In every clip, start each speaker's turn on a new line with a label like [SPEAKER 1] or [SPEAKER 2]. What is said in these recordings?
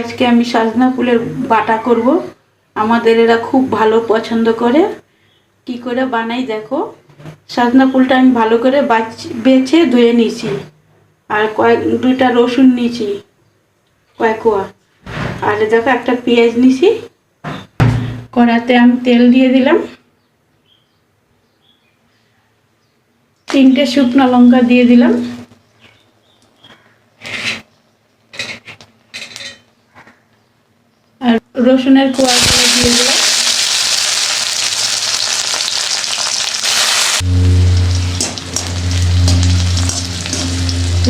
[SPEAKER 1] আজকে আমি সজনা ফুলের বাটা করব। আমাদের এরা খুব ভালো পছন্দ করে। কি করে বানাই দেখো। সজনা ফুলটা আমি ভালো করে বেছে ধুয়ে নিয়েছি, আর দুইটা রসুন নিয়েছি কয়েক কোয়া, আর দেখো একটা পেঁয়াজ নিয়েছি। কড়াতে আমি তেল দিয়ে দিলাম, 3টে শুকনো লঙ্কা দিয়ে দিলাম, আর রসুনের কোয়াগুলো দিয়ে দিলাম।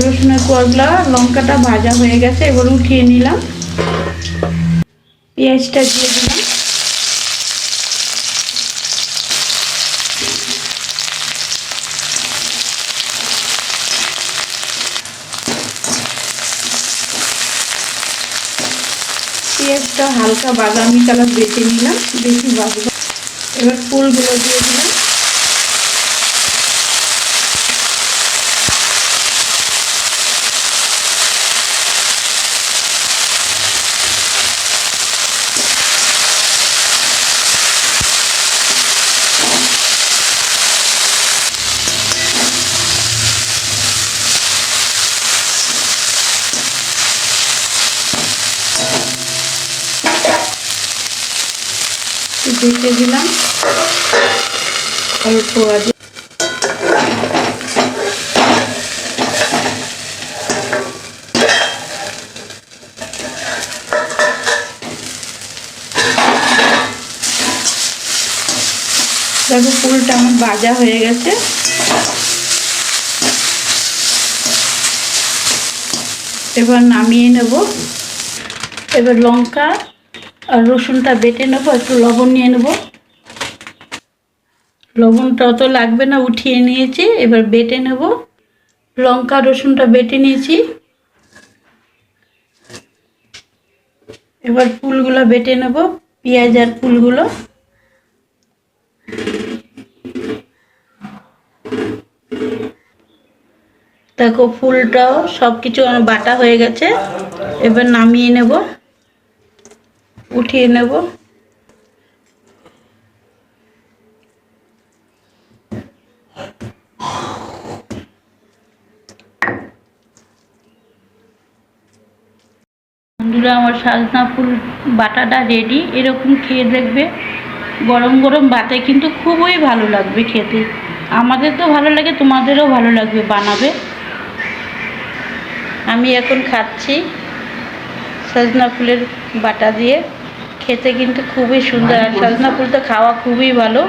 [SPEAKER 1] রসুনের কোয়াগুলো লঙ্কাটা ভাজা হয়ে গেছে, এবার উঠিয়ে নিলাম। পেঁয়াজটা দিয়ে দিলাম, পেঁয়াজটা হালকা বাদামি কালার বেটে নিলাম, বেশি বাজবো। এবার ফুলগুলো দিয়ে দিলাম, ঢেকে দিলাম অল্প আগে। দেখো ফুলটা আমার ভাজা হয়ে গেছে। এবার নামিয়ে নেব। এবার লঙ্কা আর রসুনটা বেটে নেবো, একটু লবণ নিয়ে নেব। লবণটা অত লাগবে না, উঠিয়ে নিয়েছি। এবার বেটে নেব। লঙ্কা রসুনটা বেটে নিয়েছি, এবার ফুলগুলো বেটে নেব, পেঁয়াজ আর ফুলগুলো। দেখো ফুলটাও সব কিছু আমার বাটা হয়ে গেছে। এবার নামিয়ে নেব, উঠিয়ে নেব। বন্ধুরা, আমার সজনা ফুল বাটাটা রেডি। এরকম খেয়ে দেখবে, গরম গরম ভাতে কিন্তু খুবই ভালো লাগবে খেতে। আমাদের তো ভালো লাগে, তোমাদেরও ভালো লাগবে, বানাবে। আমি এখন খাচ্ছি সজনা ফুলের বাটা দিয়ে। খেতে কিন্তু খুবই সুন্দর, আর সজনা ফুল তো খাওয়া খুবই ভালো।